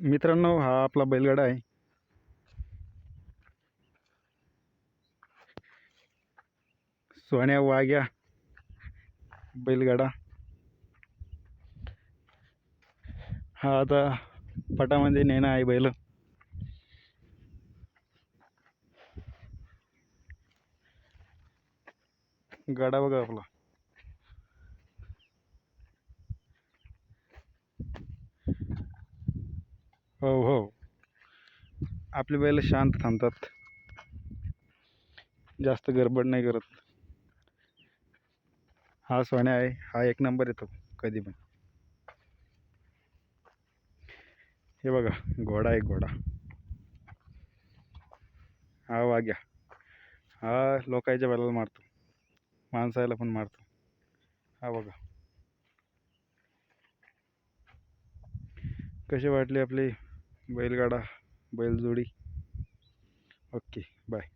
मित्रांनो, हा आपला बैलगाडा आहे. सोन्या वाघ्या बैलगाडा. हा आता पटामध्ये नेणं आहे बैल. गाडा बघा आपला. हो हो, आपले बैल शांत थांबतात, जास्त गडबड नाही करत. हा सोन्या आहे, हा एक नंबर येतो कधी पण. हे बघा, घोडा आहे घोडा. हा वाघ्या, हा लोकांच्या बैलाला मारतो, माणसाला पण मारतो. हा बघा. कशी वाटली आपली बैलगाडा बैलजोडी? Okay, bye.